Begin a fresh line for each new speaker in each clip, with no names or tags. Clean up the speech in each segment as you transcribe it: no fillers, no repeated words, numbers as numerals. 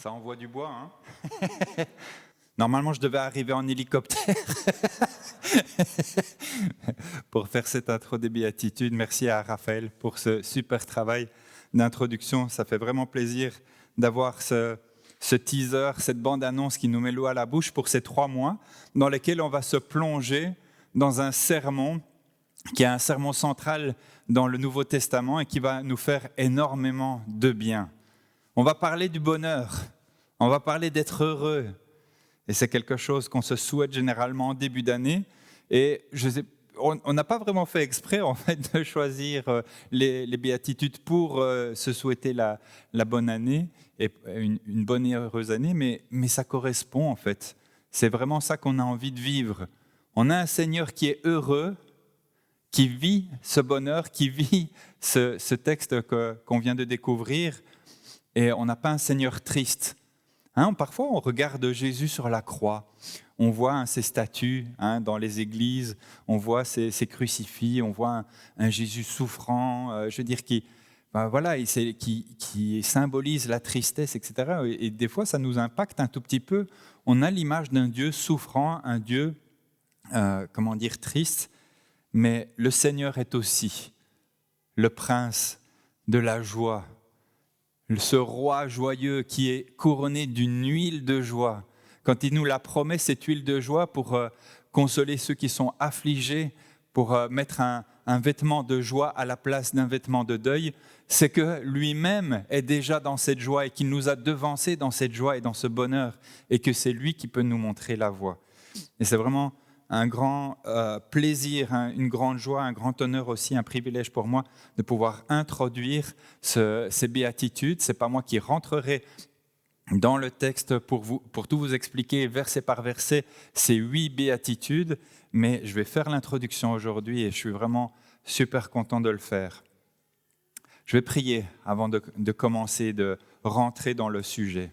Ça envoie du bois, hein? Normalement, je devais arriver en hélicoptère pour faire cette intro des béatitudes. Merci à Raphaël pour ce super travail d'introduction. Ça fait vraiment plaisir d'avoir ce teaser, cette bande-annonce qui nous met l'eau à la bouche pour ces 3 mois dans lesquels on va se plonger dans un sermon qui est un sermon central dans le Nouveau Testament et qui va nous faire énormément de bien. On va parler du bonheur, on va parler d'être heureux. Et c'est quelque chose qu'on se souhaite généralement en début d'année. Et on n'a pas vraiment fait exprès en fait, de choisir les béatitudes pour se souhaiter la bonne année, et une bonne et heureuse année, mais ça correspond en fait. C'est vraiment ça qu'on a envie de vivre. On a un Seigneur qui est heureux, qui vit ce bonheur, qui vit ce texte qu'on vient de découvrir, et on n'a pas un Seigneur triste. Parfois, on regarde Jésus sur la croix, on voit ses statues dans les églises, on voit ses crucifix, on voit un Jésus souffrant, qui symbolise la tristesse, etc. Et des fois, ça nous impacte un tout petit peu. On a l'image d'un Dieu souffrant, un Dieu, triste, mais le Seigneur est aussi le prince de la joie, ce roi joyeux qui est couronné d'une huile de joie. Quand il nous la promet, cette huile de joie pour consoler ceux qui sont affligés, pour mettre un vêtement de joie à la place d'un vêtement de deuil, c'est que lui-même est déjà dans cette joie et qu'il nous a devancés dans cette joie et dans ce bonheur et que c'est lui qui peut nous montrer la voie. Et c'est vraiment un grand plaisir, une grande joie, un grand honneur aussi, un privilège pour moi de pouvoir introduire ces béatitudes. Ce n'est pas moi qui rentrerai dans le texte pour tout vous expliquer verset par verset ces 8 béatitudes, mais je vais faire l'introduction aujourd'hui et je suis vraiment super content de le faire. Je vais prier avant de commencer, de rentrer dans le sujet.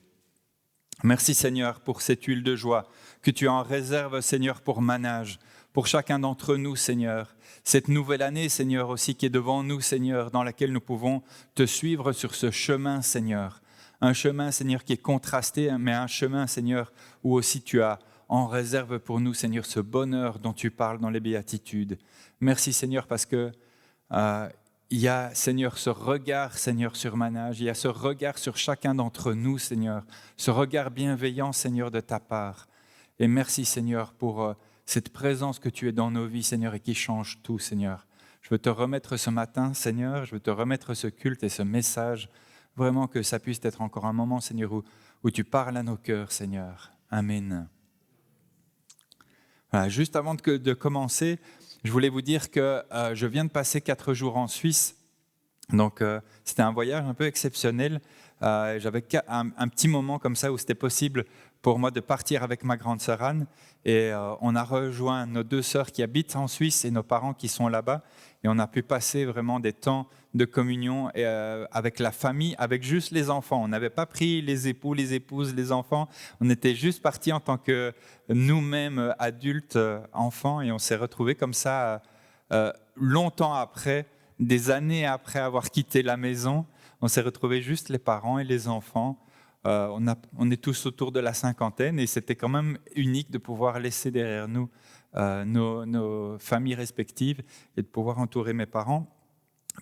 Merci Seigneur pour cette huile de joie que tu en réserves, Seigneur, pour Manage, pour chacun d'entre nous, Seigneur. Cette nouvelle année, Seigneur, aussi qui est devant nous, Seigneur, dans laquelle nous pouvons te suivre sur ce chemin, Seigneur. Un chemin, Seigneur, qui est contrasté, mais un chemin, Seigneur, où aussi tu as en réserve pour nous, Seigneur, ce bonheur dont tu parles dans les béatitudes. Merci, Seigneur, parce que il y a, Seigneur, ce regard, Seigneur, sur Manage. Il y a ce regard sur chacun d'entre nous, Seigneur. Ce regard bienveillant, Seigneur, de ta part. Et merci, Seigneur, pour cette présence que tu es dans nos vies, Seigneur, et qui change tout, Seigneur. Je veux te remettre ce matin, Seigneur. Je veux te remettre ce culte et ce message. Vraiment que ça puisse être encore un moment, Seigneur, où tu parles à nos cœurs, Seigneur. Amen. Voilà, juste avant de commencer, je voulais vous dire que je viens de passer 4 jours en Suisse. Donc, c'était un voyage un peu exceptionnel. J'avais un petit moment comme ça où c'était possible pour moi de partir avec ma grande sœur Anne. Et on a rejoint nos 2 sœurs qui habitent en Suisse et nos parents qui sont là-bas. Et on a pu passer vraiment des temps de communion avec la famille, avec juste les enfants. On n'avait pas pris les époux, les épouses, les enfants. On était juste partis en tant que nous-mêmes, adultes, enfants. Et on s'est retrouvés comme ça longtemps après, des années après avoir quitté la maison. On s'est retrouvés juste les parents et les enfants. On est tous autour de la 50aine et c'était quand même unique de pouvoir laisser derrière nous nos familles respectives et de pouvoir entourer mes parents.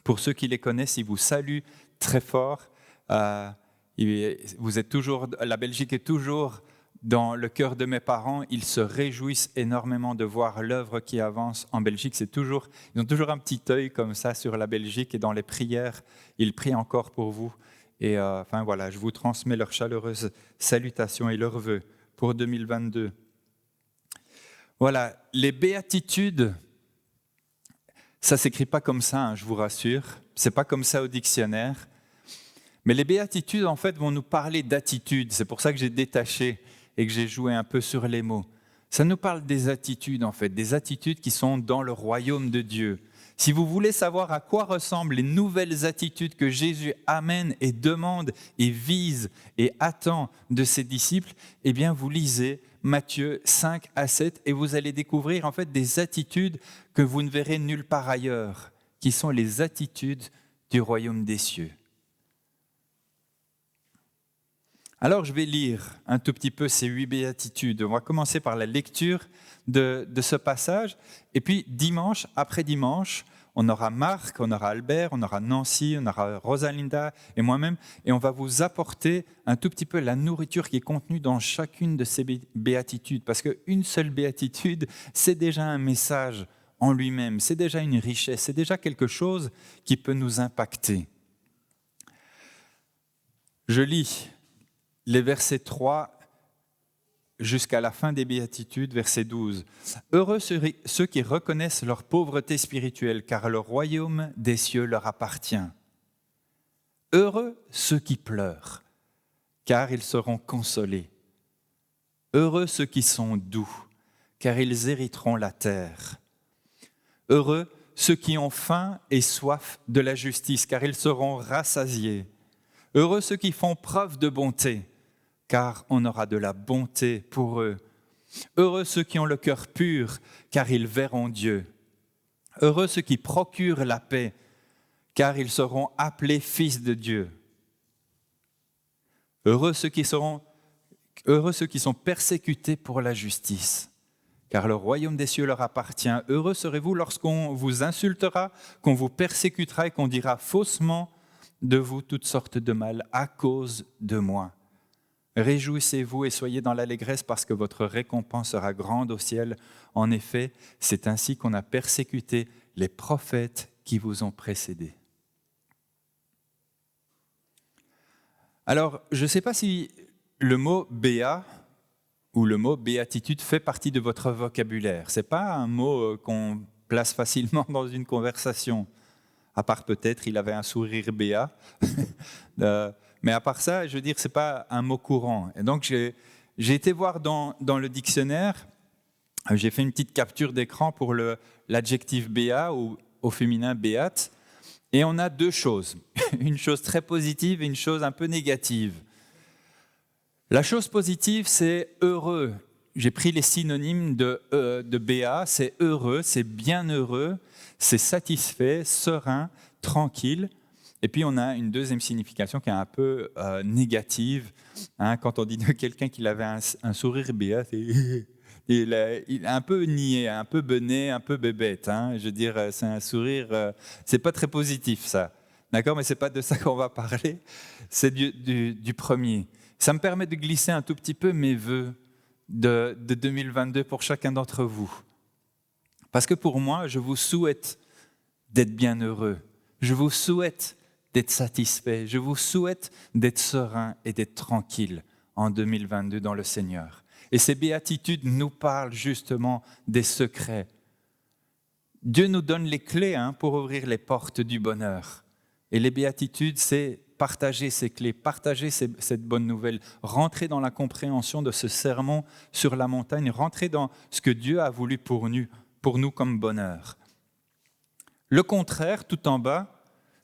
Pour ceux qui les connaissent, ils vous saluent très fort. Vous êtes toujours, la Belgique est toujours dans le cœur de mes parents. Ils se réjouissent énormément de voir l'œuvre qui avance en Belgique. Ils ont toujours un petit œil comme ça sur la Belgique et dans les prières, ils prient encore pour vous. Et voilà, je vous transmets leurs chaleureuses salutations et leurs vœux pour 2022. Voilà, les béatitudes, ça ne s'écrit pas comme ça, je vous rassure. Ce n'est pas comme ça au dictionnaire. Mais les béatitudes, en fait, vont nous parler d'attitude. C'est pour ça que j'ai détaché et que j'ai joué un peu sur les mots. Ça nous parle des attitudes, en fait, des attitudes qui sont dans le royaume de Dieu. Si vous voulez savoir à quoi ressemblent les nouvelles attitudes que Jésus amène et demande et vise et attend de ses disciples, eh bien, vous lisez Matthieu 5 à 7 et vous allez découvrir en fait des attitudes que vous ne verrez nulle part ailleurs, qui sont les attitudes du royaume des cieux. Alors, je vais lire un tout petit peu ces 8 béatitudes. On va commencer par la lecture de ce passage. Et puis, dimanche après dimanche, on aura Marc, on aura Albert, on aura Nancy, on aura Rosalinda et moi-même. Et on va vous apporter un tout petit peu la nourriture qui est contenue dans chacune de ces béatitudes. Parce qu'une seule béatitude, c'est déjà un message en lui-même. C'est déjà une richesse. C'est déjà quelque chose qui peut nous impacter. Je lis les versets 3 jusqu'à la fin des béatitudes, verset 12. « Heureux ceux qui reconnaissent leur pauvreté spirituelle, car le royaume des cieux leur appartient. Heureux ceux qui pleurent, car ils seront consolés. Heureux ceux qui sont doux, car ils hériteront la terre. Heureux ceux qui ont faim et soif de la justice, car ils seront rassasiés. Heureux ceux qui font preuve de bonté, car on aura de la bonté pour eux. Heureux ceux qui ont le cœur pur, car ils verront Dieu. Heureux ceux qui procurent la paix, car ils seront appelés fils de Dieu. Heureux ceux qui sont persécutés pour la justice, car le royaume des cieux leur appartient. Heureux serez-vous lorsqu'on vous insultera, qu'on vous persécutera et qu'on dira faussement de vous toutes sortes de mal à cause de moi. Réjouissez-vous et soyez dans l'allégresse parce que votre récompense sera grande au ciel. En effet, c'est ainsi qu'on a persécuté les prophètes qui vous ont précédés. » Alors, je ne sais pas si le mot « béat » ou le mot « béatitude » fait partie de votre vocabulaire. Ce n'est pas un mot qu'on place facilement dans une conversation. À part peut-être, il avait un sourire béat. Mais à part ça, je veux dire, ce n'est pas un mot courant. Et donc, j'ai été voir dans le dictionnaire, j'ai fait une petite capture d'écran pour l'adjectif béat ou au féminin béate. Et on a deux choses, une chose très positive et une chose un peu négative. La chose positive, c'est heureux. J'ai pris les synonymes de béat, c'est heureux, c'est bienheureux, c'est satisfait, serein, tranquille. Et puis on a une deuxième signification qui est un peu négative. Quand on dit de quelqu'un qu'il avait un sourire béat, il est un peu niais, un peu benet, un peu bébête. Je veux dire, c'est un sourire, c'est pas très positif ça. D'accord, mais c'est pas de ça qu'on va parler. C'est du premier. Ça me permet de glisser un tout petit peu mes vœux de 2022 pour chacun d'entre vous. Parce que pour moi, je vous souhaite d'être bienheureux. Je vous souhaite d'être satisfait. Je vous souhaite d'être serein et d'être tranquille en 2022 dans le Seigneur. Et ces béatitudes nous parlent justement des secrets. Dieu nous donne les clés pour ouvrir les portes du bonheur. Et les béatitudes, c'est partager ces clés, partager cette bonne nouvelle, rentrer dans la compréhension de ce sermon sur la montagne, rentrer dans ce que Dieu a voulu pour nous comme bonheur. Le contraire, tout en bas,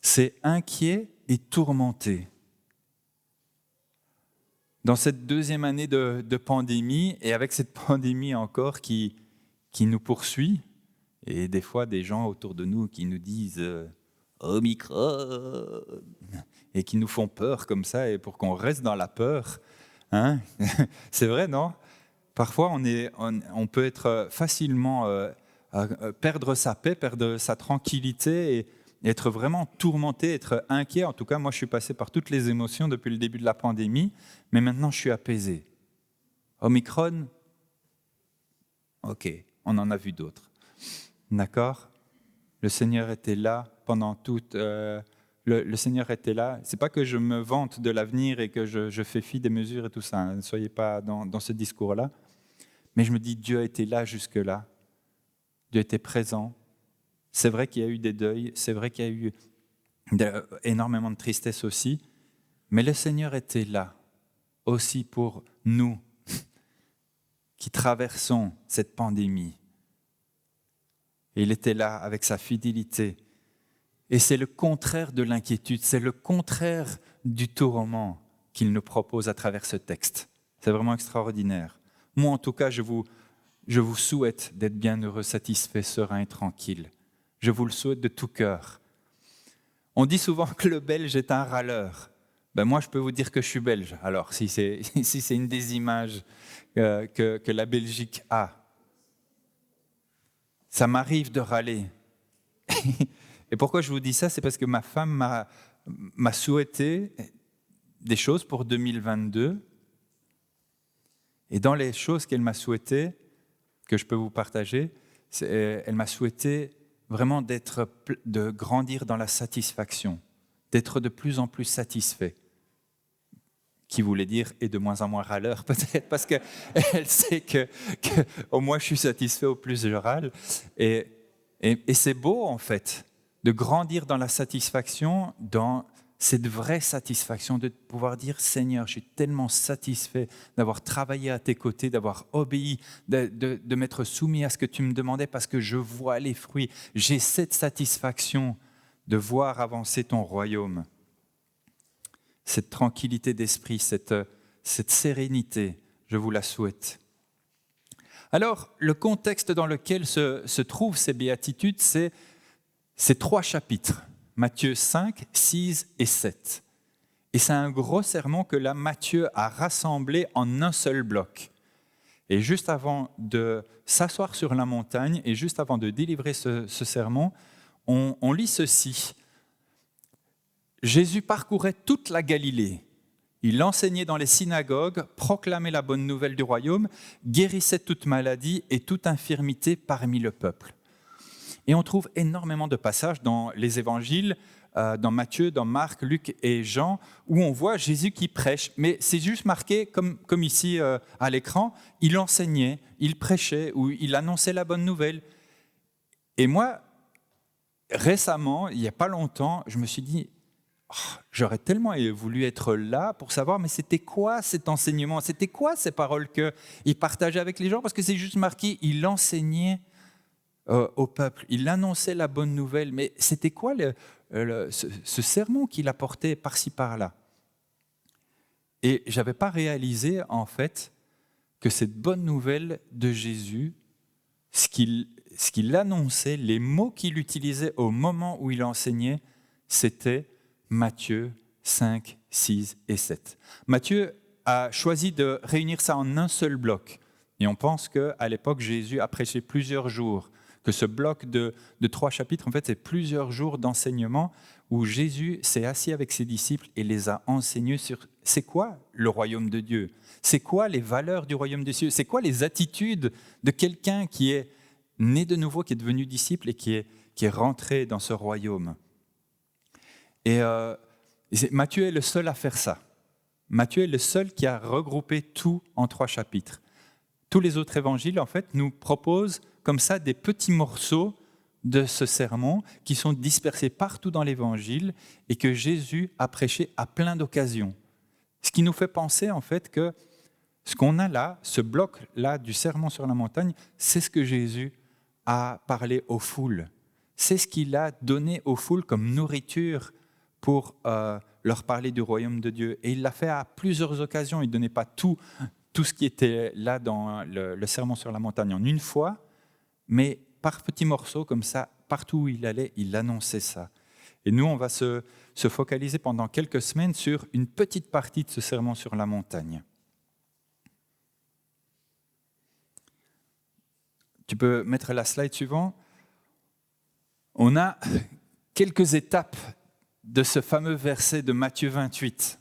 c'est inquiet et tourmenté. Dans cette deuxième année de pandémie, et avec cette pandémie encore qui nous poursuit, et des fois des gens autour de nous qui nous disent « Omicron » et qui nous font peur comme ça, et pour qu'on reste dans la peur. C'est vrai, non ? Parfois, on peut être facilement perdre sa paix, perdre sa tranquillité et être vraiment tourmenté, être inquiet. En tout cas, moi, je suis passé par toutes les émotions depuis le début de la pandémie, mais maintenant, je suis apaisé. Omicron, ok, on en a vu d'autres. D'accord ? Le Seigneur était là pendant toute... Le Seigneur était là. Ce n'est pas que je me vante de l'avenir et que je fais fi des mesures et tout ça. Ne soyez pas dans ce discours-là. Mais je me dis, Dieu a été là jusque-là. Dieu était présent. C'est vrai qu'il y a eu des deuils. C'est vrai qu'il y a eu énormément de tristesse aussi. Mais le Seigneur était là aussi pour nous qui traversons cette pandémie. Et il était là avec sa fidélité. Et c'est le contraire de l'inquiétude, c'est le contraire du tourment qu'il nous propose à travers ce texte. C'est vraiment extraordinaire. Moi, en tout cas, je vous souhaite d'être bienheureux, satisfait, serein et tranquille. Je vous le souhaite de tout cœur. On dit souvent que le Belge est un râleur. Ben moi, je peux vous dire que je suis belge. Alors, si c'est si c'est une des images que la Belgique a, ça m'arrive de râler. Et pourquoi je vous dis ça? C'est parce que ma femme m'a souhaité des choses pour 2022. Et dans les choses qu'elle m'a souhaitées, que je peux vous partager, elle m'a souhaité vraiment de grandir dans la satisfaction, d'être de plus en plus satisfait. Qui voulait dire et de moins en moins râleur peut-être, parce qu'elle sait que au moins je suis satisfait, au plus je râle. Et c'est beau en fait, de grandir dans la satisfaction, dans cette vraie satisfaction, de pouvoir dire « Seigneur, je suis tellement satisfait d'avoir travaillé à tes côtés, d'avoir obéi, de m'être soumis à ce que tu me demandais parce que je vois les fruits. J'ai cette satisfaction de voir avancer ton royaume. » Cette tranquillité d'esprit, cette sérénité, je vous la souhaite. Alors, le contexte dans lequel se trouvent ces béatitudes, c'est ces 3 chapitres, Matthieu 5, 6 et 7. Et c'est un gros sermon que là, Matthieu a rassemblé en un seul bloc. Et juste avant de s'asseoir sur la montagne, et juste avant de délivrer ce sermon, on lit ceci. Jésus parcourait toute la Galilée. Il enseignait dans les synagogues, proclamait la bonne nouvelle du royaume, guérissait toute maladie et toute infirmité parmi le peuple. Et on trouve énormément de passages dans les évangiles, dans Matthieu, dans Marc, Luc et Jean, où on voit Jésus qui prêche. Mais c'est juste marqué, comme ici à l'écran, il enseignait, il prêchait ou il annonçait la bonne nouvelle. Et moi, récemment, il n'y a pas longtemps, je me suis dit, j'aurais tellement voulu être là pour savoir, mais c'était quoi cet enseignement? C'était quoi ces paroles qu'il partageait avec les gens? Parce que c'est juste marqué, il enseignait au peuple, il annonçait la bonne nouvelle. Mais c'était quoi ce sermon qu'il apportait par-ci, par-là? Et je n'avais pas réalisé, en fait, que cette bonne nouvelle de Jésus, ce qu'il annonçait, les mots qu'il utilisait au moment où il enseignait, c'était Matthieu 5, 6 et 7. Matthieu a choisi de réunir ça en un seul bloc. Et on pense qu'à l'époque, Jésus a prêché plusieurs jours, que ce bloc de 3 chapitres, en fait, c'est plusieurs jours d'enseignement où Jésus s'est assis avec ses disciples et les a enseignés sur c'est quoi le royaume de Dieu, c'est quoi les valeurs du royaume des cieux, c'est quoi les attitudes de quelqu'un qui est né de nouveau, qui est devenu disciple et qui est rentré dans ce royaume. Et Matthieu est le seul à faire ça. Matthieu est le seul qui a regroupé tout en 3 chapitres. Tous les autres évangiles, en fait, nous proposent comme ça des petits morceaux de ce sermon qui sont dispersés partout dans l'évangile et que Jésus a prêché à plein d'occasions. Ce qui nous fait penser, en fait, que ce qu'on a là, ce bloc-là du sermon sur la montagne, c'est ce que Jésus a parlé aux foules. C'est ce qu'il a donné aux foules comme nourriture pour leur parler du royaume de Dieu. Et il l'a fait à plusieurs occasions. Il ne donnait pas tout ce qui était là dans le sermon sur la montagne en une fois, mais par petits morceaux comme ça, partout où il allait, il annonçait ça. Et nous, on va se focaliser pendant quelques semaines sur une petite partie de ce sermon sur la montagne. Tu peux mettre la slide suivante. On a quelques étapes de ce fameux verset de Matthieu 28.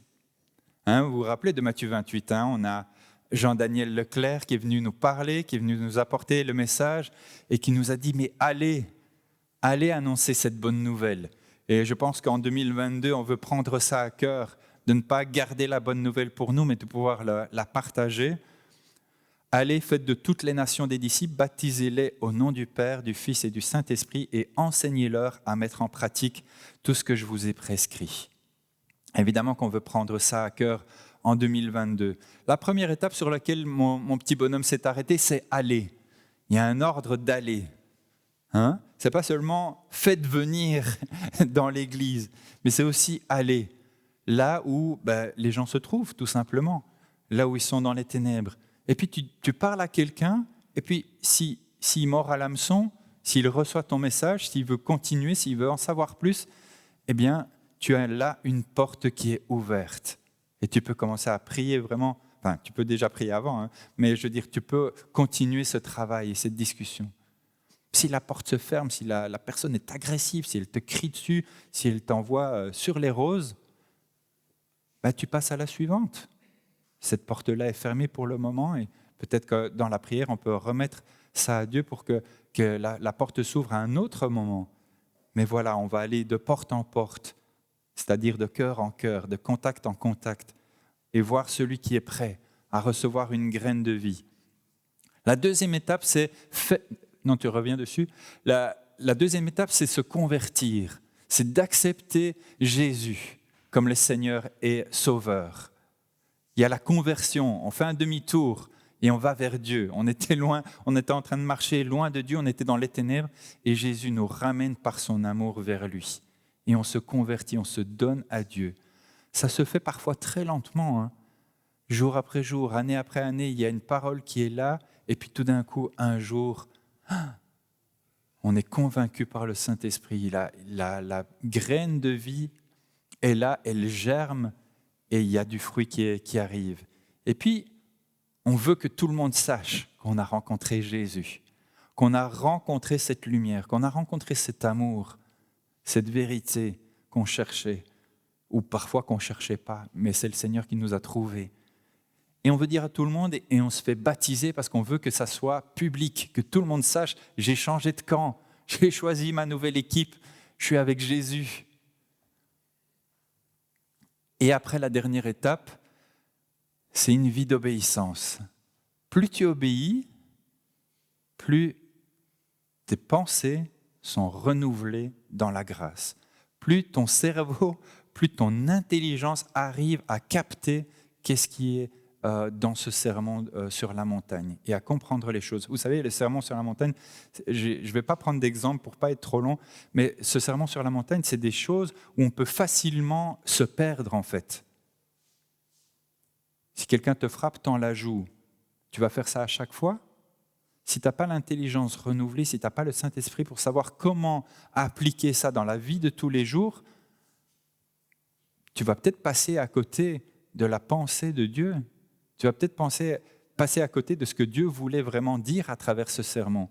Vous vous rappelez de Matthieu 28, on a Jean-Daniel Leclerc qui est venu nous parler, qui est venu nous apporter le message et qui nous a dit « mais allez annoncer cette bonne nouvelle ». Et je pense qu'en 2022, on veut prendre ça à cœur, de ne pas garder la bonne nouvelle pour nous, mais de pouvoir la partager. Allez, faites de toutes les nations des disciples, baptisez-les au nom du Père, du Fils et du Saint-Esprit et enseignez-leur à mettre en pratique tout ce que je vous ai prescrit. Évidemment qu'on veut prendre ça à cœur en 2022. La première étape sur laquelle mon petit bonhomme s'est arrêté, c'est aller. Il y a un ordre d'aller. Ce n'est pas seulement faites venir dans l'église, mais c'est aussi aller là où les gens se trouvent, tout simplement, là où ils sont dans les ténèbres. Et puis tu parles à quelqu'un, et puis s'il mord à l'hameçon, s'il reçoit ton message, s'il veut continuer, s'il veut en savoir plus, eh bien, tu as là une porte qui est ouverte. Et tu peux commencer à prier vraiment, enfin tu peux déjà prier avant, hein, mais je veux dire, tu peux continuer ce travail et cette discussion. Si la porte se ferme, si la personne est agressive, si elle te crie dessus, si elle t'envoie sur les roses, tu passes à la suivante. Cette porte-là est fermée pour le moment et peut-être que dans la prière, on peut remettre ça à Dieu pour que la porte s'ouvre à un autre moment. Mais voilà, on va aller de porte en porte, c'est-à-dire de cœur en cœur, de contact en contact, et voir celui qui est prêt à recevoir une graine de vie. La deuxième étape, c'est... Non, tu reviens dessus. La deuxième étape, c'est se convertir. C'est d'accepter Jésus comme le Seigneur et Sauveur. Il y a la conversion, on fait un demi-tour et on va vers Dieu. On était loin, on était en train de marcher loin de Dieu, on était dans les ténèbres et Jésus nous ramène par son amour vers lui. Et on se convertit, on se donne à Dieu. Ça se fait parfois très lentement, hein. Jour après jour, année après année, il y a une parole qui est là et puis tout d'un coup, un jour, on est convaincu par le Saint-Esprit. La graine de vie est là, elle germe et il y a du fruit qui arrive. Et puis, on veut que tout le monde sache qu'on a rencontré Jésus, qu'on a rencontré cette lumière, qu'on a rencontré cet amour, cette vérité qu'on cherchait, ou parfois qu'on ne cherchait pas, mais c'est le Seigneur qui nous a trouvés. Et on veut dire à tout le monde, et on se fait baptiser parce qu'on veut que ça soit public, que tout le monde sache, j'ai changé de camp, j'ai choisi ma nouvelle équipe, je suis avec Jésus. Et après la dernière étape, c'est une vie d'obéissance. Plus tu obéis, plus tes pensées sont renouvelées dans la grâce. Plus ton cerveau, plus ton intelligence arrive à capter qu'est-ce qui est dans ce sermon sur la montagne et à comprendre les choses. Vous savez, le sermon sur la montagne, je ne vais pas prendre d'exemple pour ne pas être trop long, mais ce sermon sur la montagne, c'est des choses où on peut facilement se perdre en fait. Si quelqu'un te frappe, tends la joue, tu vas faire ça à chaque fois? Si tu n'as pas l'intelligence renouvelée, si tu n'as pas le Saint-Esprit pour savoir comment appliquer ça dans la vie de tous les jours, tu vas peut-être passer à côté de la pensée de Dieu. Tu vas peut-être passer à côté de ce que Dieu voulait vraiment dire à travers ce sermon.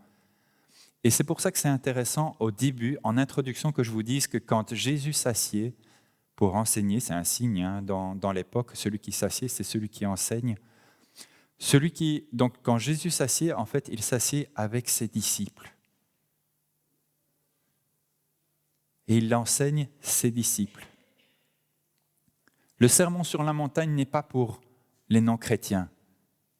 Et c'est pour ça que c'est intéressant au début, en introduction, que je vous dise que quand Jésus s'assied pour enseigner, c'est un signe hein, dans l'époque, celui qui s'assied, c'est celui qui enseigne. Donc, quand Jésus s'assied, en fait, il s'assied avec ses disciples. Et il enseigne ses disciples. Le sermon sur la montagne n'est pas pour les non-chrétiens.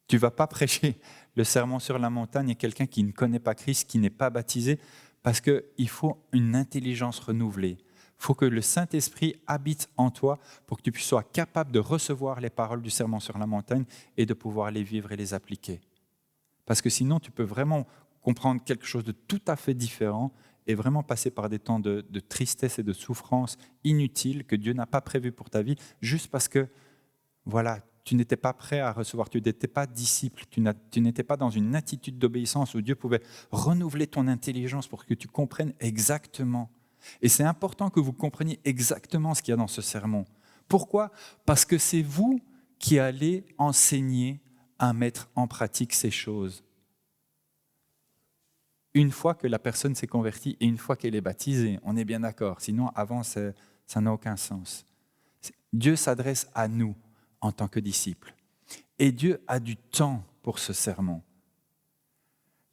Tu ne vas pas prêcher le sermon sur la montagne à quelqu'un qui ne connaît pas Christ, qui n'est pas baptisé, parce qu'il faut une intelligence renouvelée. Il faut que le Saint-Esprit habite en toi pour que tu sois capable de recevoir les paroles du sermon sur la montagne et de pouvoir les vivre et les appliquer. Parce que sinon, tu peux vraiment comprendre quelque chose de tout à fait différent et vraiment passer par des temps de tristesse et de souffrance inutiles que Dieu n'a pas prévus pour ta vie, juste parce que, voilà, tu n'étais pas prêt à recevoir, tu n'étais pas disciple, tu n'étais pas dans une attitude d'obéissance où Dieu pouvait renouveler ton intelligence pour que tu comprennes exactement. Et c'est important que vous compreniez exactement ce qu'il y a dans ce sermon. Pourquoi ? Parce que c'est vous qui allez enseigner à mettre en pratique ces choses. Une fois que la personne s'est convertie et une fois qu'elle est baptisée, on est bien d'accord, sinon avant ça n'a aucun sens. Dieu s'adresse à nous en tant que disciples. Et Dieu a du temps pour ce sermon.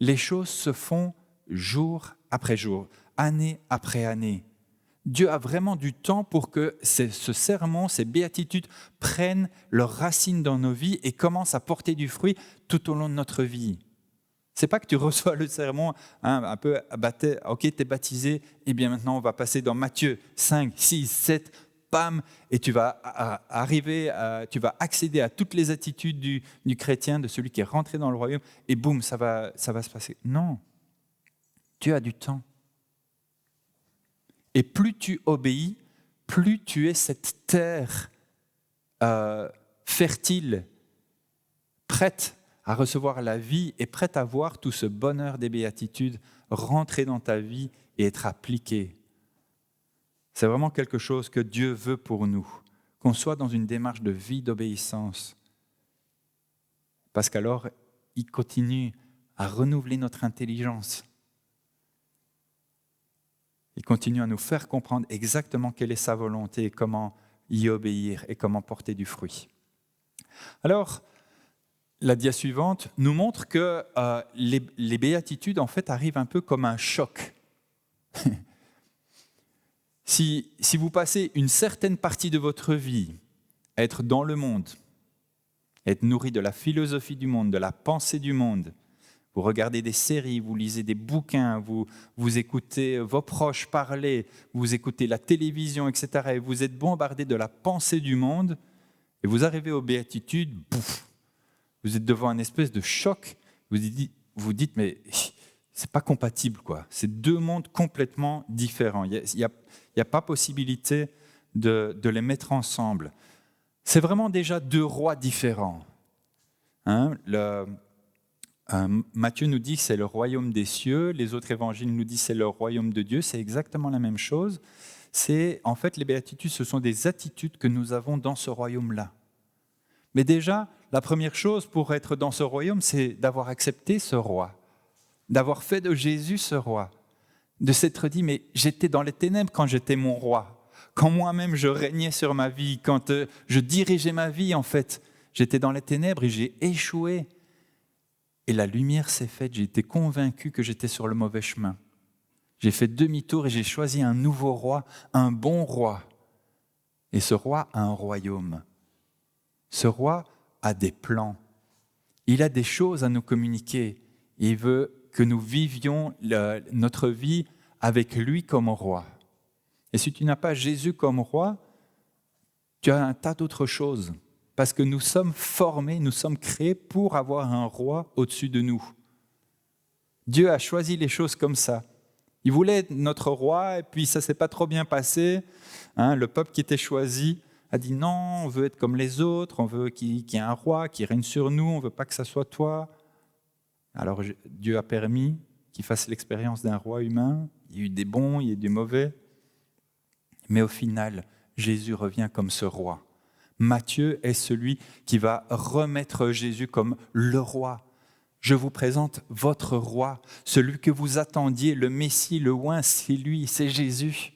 Les choses se font jour après jour, année après année. Dieu a vraiment du temps pour que ce sermon, ces béatitudes prennent leurs racines dans nos vies et commencent à porter du fruit tout au long de notre vie. C'est pas que tu reçois le sermon un peu abatté, ok, tu es baptisé, et bien maintenant on va passer dans Matthieu 5, 6, 7, bam, et tu vas tu vas accéder à toutes les attitudes du chrétien, de celui qui est rentré dans le royaume, et boum, ça va se passer. Non, Dieu a du temps. Et plus tu obéis, plus tu es cette terre fertile, prête à recevoir la vie et prête à voir tout ce bonheur des béatitudes rentrer dans ta vie et être appliqué. C'est vraiment quelque chose que Dieu veut pour nous, qu'on soit dans une démarche de vie d'obéissance. Parce qu'alors, il continue à renouveler notre intelligence. Il continue à nous faire comprendre exactement quelle est sa volonté et comment y obéir et comment porter du fruit. Alors, la dia suivante nous montre que les béatitudes, en fait, arrivent un peu comme un choc. Si vous passez une certaine partie de votre vie à être dans le monde, être nourri de la philosophie du monde, de la pensée du monde, vous regardez des séries, vous lisez des bouquins, vous écoutez vos proches parler, vous écoutez la télévision, etc. Et vous êtes bombardé de la pensée du monde, et vous arrivez aux béatitudes, bouf, vous êtes devant un espèce de choc, vous dites mais c'est pas compatible, quoi. C'est deux mondes complètement différents. Il n'y a pas possibilité de les mettre ensemble. C'est vraiment déjà deux rois différents. Matthieu nous dit que c'est le royaume des cieux, les autres évangiles nous disent que c'est le royaume de Dieu, c'est exactement la même chose. En fait, les béatitudes, ce sont des attitudes que nous avons dans ce royaume-là. Mais déjà, la première chose pour être dans ce royaume, c'est d'avoir accepté ce roi, d'avoir fait de Jésus ce roi, de s'être dit, mais j'étais dans les ténèbres quand j'étais mon roi, quand moi-même je régnais sur ma vie, quand je dirigeais ma vie, en fait, j'étais dans les ténèbres et j'ai échoué. Et la lumière s'est faite, j'ai été convaincu que j'étais sur le mauvais chemin. J'ai fait demi-tour et j'ai choisi un nouveau roi, un bon roi. Et ce roi a un royaume. Ce roi a des plans. Il a des choses à nous communiquer. Il veut que nous vivions notre vie avec lui comme roi. Et si tu n'as pas Jésus comme roi, tu as un tas d'autres choses. Parce que nous sommes formés, nous sommes créés pour avoir un roi au-dessus de nous. Dieu a choisi les choses comme ça. Il voulait être notre roi et puis ça ne s'est pas trop bien passé. Le peuple qui était choisi a dit non, on veut être comme les autres, on veut qu'il y ait un roi qui règne sur nous, on ne veut pas que ça soit toi. Alors Dieu a permis qu'il fasse l'expérience d'un roi humain. Il y a eu des bons, il y a eu des mauvais. Mais au final, Jésus revient comme ce roi. Matthieu est celui qui va remettre Jésus comme le roi. Je vous présente votre roi, celui que vous attendiez, le Messie, le oint, c'est lui, c'est Jésus.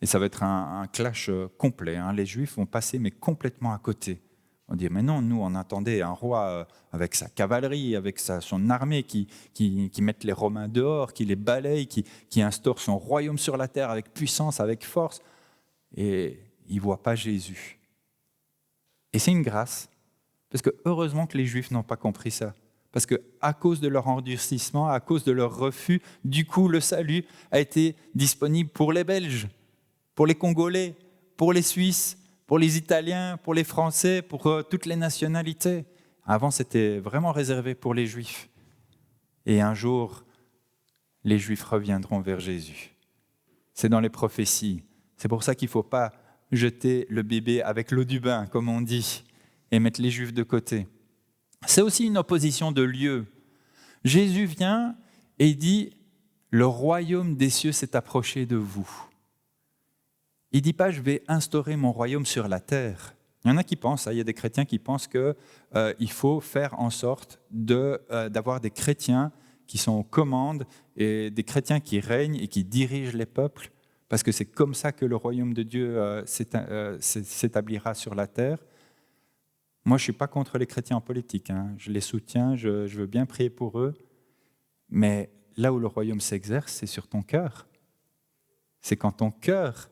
Et ça va être un clash complet. Les Juifs vont passer mais complètement à côté. On dit, mais non, nous on attendait un roi avec sa cavalerie, avec son armée, qui mette les Romains dehors, qui les balaye, qui instaure son royaume sur la terre avec puissance, avec force. Et ils ne voient pas Jésus. Et c'est une grâce, parce que heureusement que les Juifs n'ont pas compris ça. Parce qu'à cause de leur endurcissement, à cause de leur refus, du coup, le salut a été disponible pour les Belges, pour les Congolais, pour les Suisses, pour les Italiens, pour les Français, pour toutes les nationalités. Avant, c'était vraiment réservé pour les Juifs. Et un jour, les Juifs reviendront vers Jésus. C'est dans les prophéties. C'est pour ça qu'il ne faut pas jeter le bébé avec l'eau du bain, comme on dit, et mettre les Juifs de côté. C'est aussi une opposition de lieu. Jésus vient et dit « Le royaume des cieux s'est approché de vous ». Il ne dit pas « Je vais instaurer mon royaume sur la terre ». Il y en a qui pensent, il y a des chrétiens qui pensent qu'il faut faire en sorte d'avoir des chrétiens qui sont aux commandes et des chrétiens qui règnent et qui dirigent les peuples, parce que c'est comme ça que le royaume de Dieu s'établira sur la terre. Moi, je ne suis pas contre les chrétiens en politique. Je les soutiens, je veux bien prier pour eux. Mais là où le royaume s'exerce, c'est sur ton cœur. C'est quand ton cœur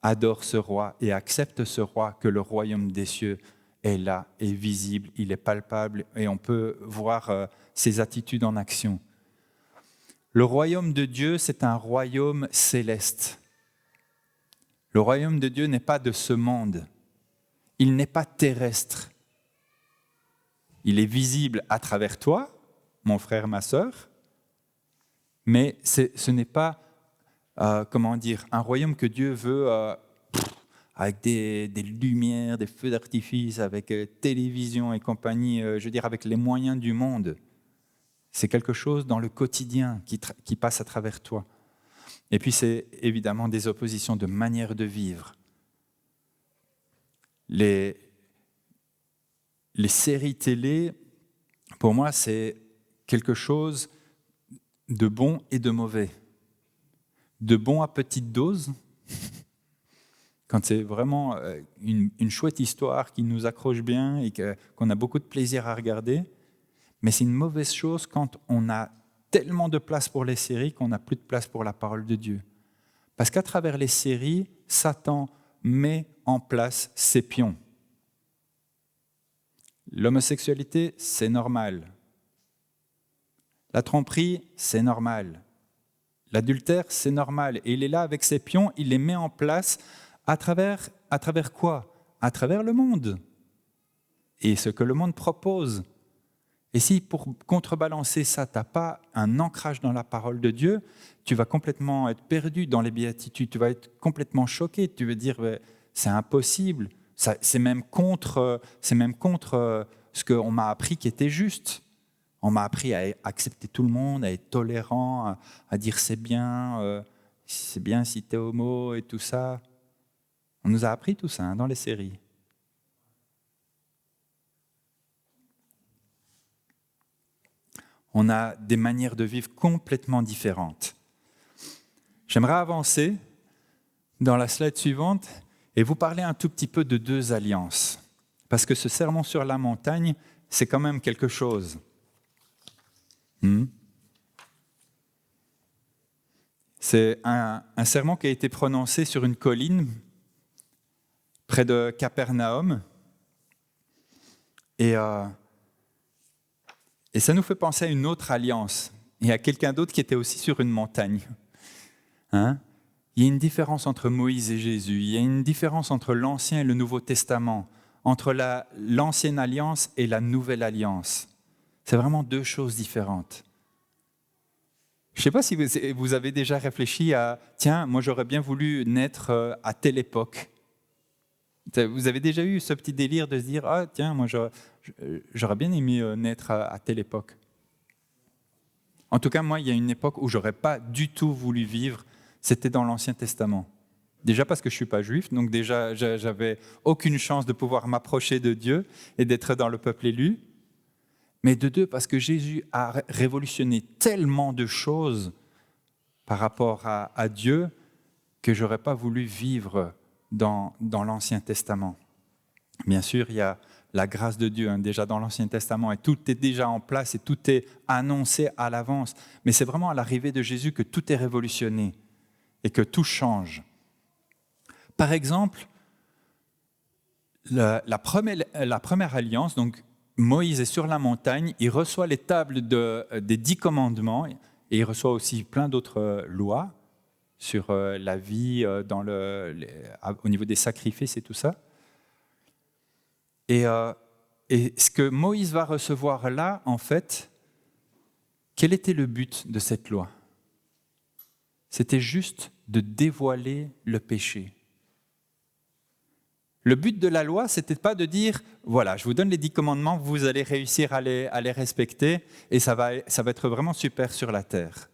adore ce roi et accepte ce roi que le royaume des cieux est là, est visible, il est palpable et on peut voir ses attitudes en action. Le royaume de Dieu, c'est un royaume céleste. Le royaume de Dieu n'est pas de ce monde. Il n'est pas terrestre. Il est visible à travers toi, mon frère, ma sœur, mais ce n'est pas, un royaume que Dieu veut avec des lumières, des feux d'artifice, avec télévision et compagnie, avec les moyens du monde. C'est quelque chose dans le quotidien qui passe à travers toi. Et puis c'est évidemment des oppositions de manière de vivre. Les séries télé, pour moi, c'est quelque chose de bon et de mauvais. De bon à petite dose, quand c'est vraiment une chouette histoire qui nous accroche bien et qu'on a beaucoup de plaisir à regarder, mais c'est une mauvaise chose quand on a tellement de place pour les séries qu'on n'a plus de place pour la parole de Dieu. Parce qu'à travers les séries, Satan met en place ses pions. L'homosexualité, c'est normal. La tromperie, c'est normal. L'adultère, c'est normal. Et il est là avec ses pions, il les met en place à travers quoi ? À travers le monde. Et ce que le monde propose. Et si pour contrebalancer ça, tu n'as pas un ancrage dans la parole de Dieu, tu vas complètement être perdu dans les béatitudes, tu vas être complètement choqué, tu vas dire c'est impossible, c'est même contre ce qu'on m'a appris qui était juste. On m'a appris à accepter tout le monde, à être tolérant, à dire c'est bien si tu es homo et tout ça. On nous a appris tout ça dans les séries. On a des manières de vivre complètement différentes. J'aimerais avancer dans la slide suivante et vous parler un tout petit peu de 2 alliances. Parce que ce sermon sur la montagne, c'est quand même quelque chose. C'est un sermon qui a été prononcé sur une colline près de Capernaum. Et ça nous fait penser à une autre alliance, et à quelqu'un d'autre qui était aussi sur une montagne. Il y a une différence entre Moïse et Jésus, il y a une différence entre l'Ancien et le Nouveau Testament, entre l'Ancienne Alliance et la Nouvelle Alliance. C'est vraiment 2 choses différentes. Je ne sais pas si vous avez déjà réfléchi à « Tiens, moi j'aurais bien voulu naître à telle époque ». Vous avez déjà eu ce petit délire de se dire « Ah tiens, moi j'aurais bien aimé naître à telle époque ». En tout cas, moi, il y a une époque où je n'aurais pas du tout voulu vivre, c'était dans l'Ancien Testament. Déjà parce que je ne suis pas juif, donc déjà j'avais aucune chance de pouvoir m'approcher de Dieu et d'être dans le peuple élu. Mais de 2, parce que Jésus a révolutionné tellement de choses par rapport à Dieu que je n'aurais pas voulu vivre dans l'Ancien Testament. Bien sûr, il y a la grâce de Dieu déjà dans l'Ancien Testament et tout est déjà en place et tout est annoncé à l'avance. Mais c'est vraiment à l'arrivée de Jésus que tout est révolutionné et que tout change. Par exemple, la première alliance, donc Moïse est sur la montagne, il reçoit les tables des 10 commandements et il reçoit aussi plein d'autres lois sur la vie au niveau des sacrifices et tout ça. Et ce que Moïse va recevoir là, en fait, quel était le but de cette loi ? C'était juste de dévoiler le péché. Le but de la loi, ce n'était pas de dire « Voilà, je vous donne les 10 commandements, vous allez réussir à les respecter et ça va être vraiment super sur la terre. »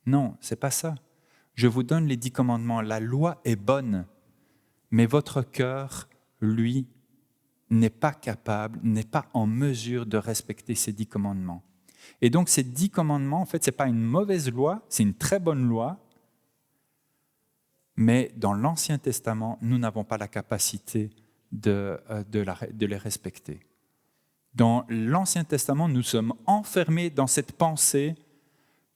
Non, ce n'est pas ça. Je vous donne les 10 commandements, la loi est bonne, mais votre cœur, lui, n'est pas capable, n'est pas en mesure de respecter ces 10 commandements. Et donc ces 10 commandements, en fait, ce n'est pas une mauvaise loi, c'est une très bonne loi, mais dans l'Ancien Testament, nous n'avons pas la capacité de les respecter. Dans l'Ancien Testament, nous sommes enfermés dans cette pensée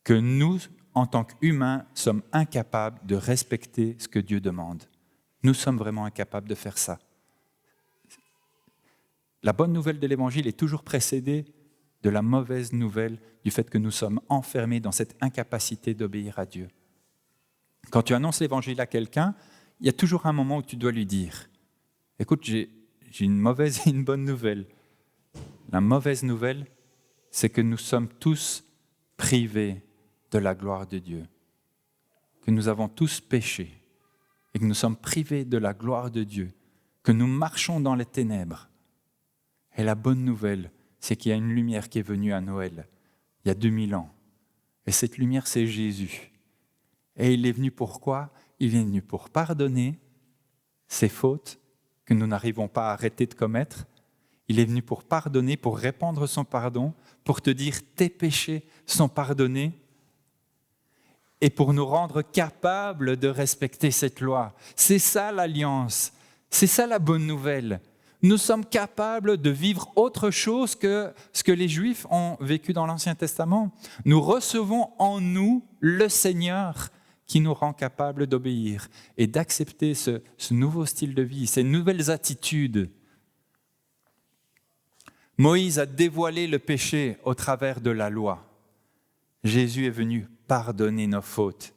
que nous, en tant qu'humains, sommes incapables de respecter ce que Dieu demande. Nous sommes vraiment incapables de faire ça. La bonne nouvelle de l'Évangile est toujours précédée de la mauvaise nouvelle du fait que nous sommes enfermés dans cette incapacité d'obéir à Dieu. Quand tu annonces l'Évangile à quelqu'un, il y a toujours un moment où tu dois lui dire « Écoute, j'ai une mauvaise et une bonne nouvelle. La mauvaise nouvelle, c'est que nous sommes tous privés de la gloire de Dieu, que nous avons tous péché et que nous sommes privés de la gloire de Dieu, que nous marchons dans les ténèbres. Et la bonne nouvelle, c'est qu'il y a une lumière qui est venue à Noël, il y a 2000 ans. Et cette lumière, c'est Jésus. Et il est venu pour quoi? Il est venu pour pardonner ces fautes que nous n'arrivons pas à arrêter de commettre. Il est venu pour pardonner, pour répandre son pardon, pour te dire tes péchés sont pardonnés et pour nous rendre capables de respecter cette loi. C'est ça l'alliance, c'est ça la bonne nouvelle. Nous sommes capables de vivre autre chose que ce que les Juifs ont vécu dans l'Ancien Testament. Nous recevons en nous le Seigneur qui nous rend capables d'obéir et d'accepter ce nouveau style de vie, ces nouvelles attitudes. Moïse a dévoilé le péché au travers de la loi. Jésus est venu pardonner nos fautes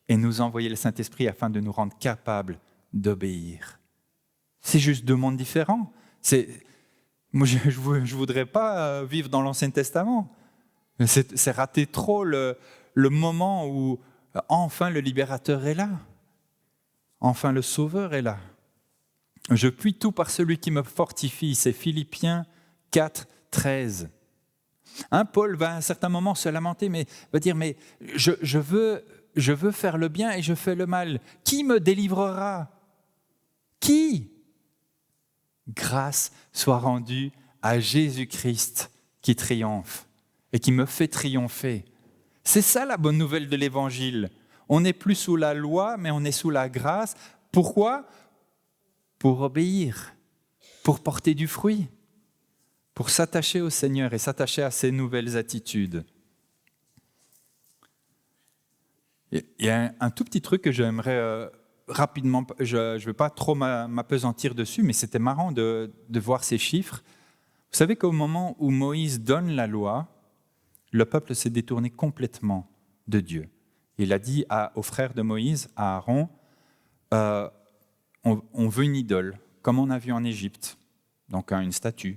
et nous envoyer le Saint-Esprit afin de nous rendre capables d'obéir. C'est juste deux mondes différents. Moi, je ne voudrais pas vivre dans l'Ancien Testament. C'est rater trop le moment où enfin le libérateur est là. Enfin le Sauveur est là. Je puis tout par celui qui me fortifie. C'est Philippiens 4, 13. Paul va à un certain moment se lamenter, mais va dire, mais je veux faire le bien et je fais le mal. Qui me délivrera? Qui? Grâce soit rendue à Jésus-Christ qui triomphe et qui me fait triompher. C'est ça la bonne nouvelle de l'Évangile. On n'est plus sous la loi, mais on est sous la grâce. Pourquoi? Pour obéir, pour porter du fruit, pour s'attacher au Seigneur et s'attacher à ses nouvelles attitudes. Il y a un tout petit truc que j'aimerais rapidement, je ne vais pas trop m'appesantir dessus, mais c'était marrant de voir ces chiffres. Vous savez qu'au moment où Moïse donne la loi, le peuple s'est détourné complètement de Dieu. Il a dit aux frères de Moïse, à Aaron, on veut une idole, comme on a vu en Égypte, donc une statue.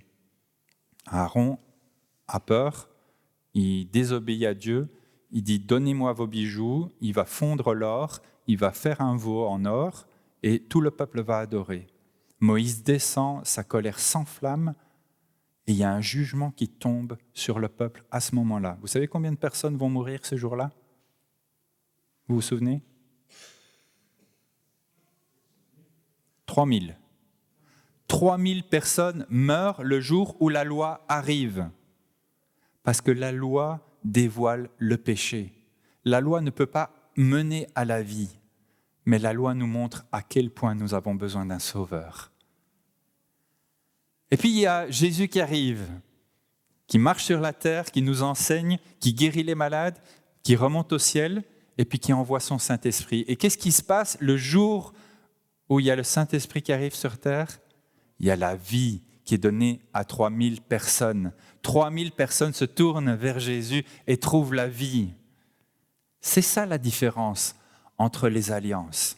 Aaron a peur, il désobéit à Dieu, il dit « Donnez-moi vos bijoux », il va fondre l'or, il va faire un veau en or et tout le peuple va adorer. Moïse descend, sa colère s'enflamme et il y a un jugement qui tombe sur le peuple à ce moment-là. Vous savez combien de personnes vont mourir ce jour-là? Vous vous souvenez? 3000. 3000 personnes meurent le jour où la loi arrive. Parce que la loi dévoile le péché. La loi ne peut pas mener à la vie, mais la loi nous montre à quel point nous avons besoin d'un sauveur. Et puis il y a Jésus qui arrive, qui marche sur la terre, qui nous enseigne, qui guérit les malades, qui remonte au ciel, et puis qui envoie son Saint-Esprit. Et qu'est-ce qui se passe le jour où il y a le Saint-Esprit qui arrive sur terre? Il y a la vie qui est donnée à 3000 personnes. 3000 personnes se tournent vers Jésus et trouvent la vie. C'est ça la différence entre les alliances.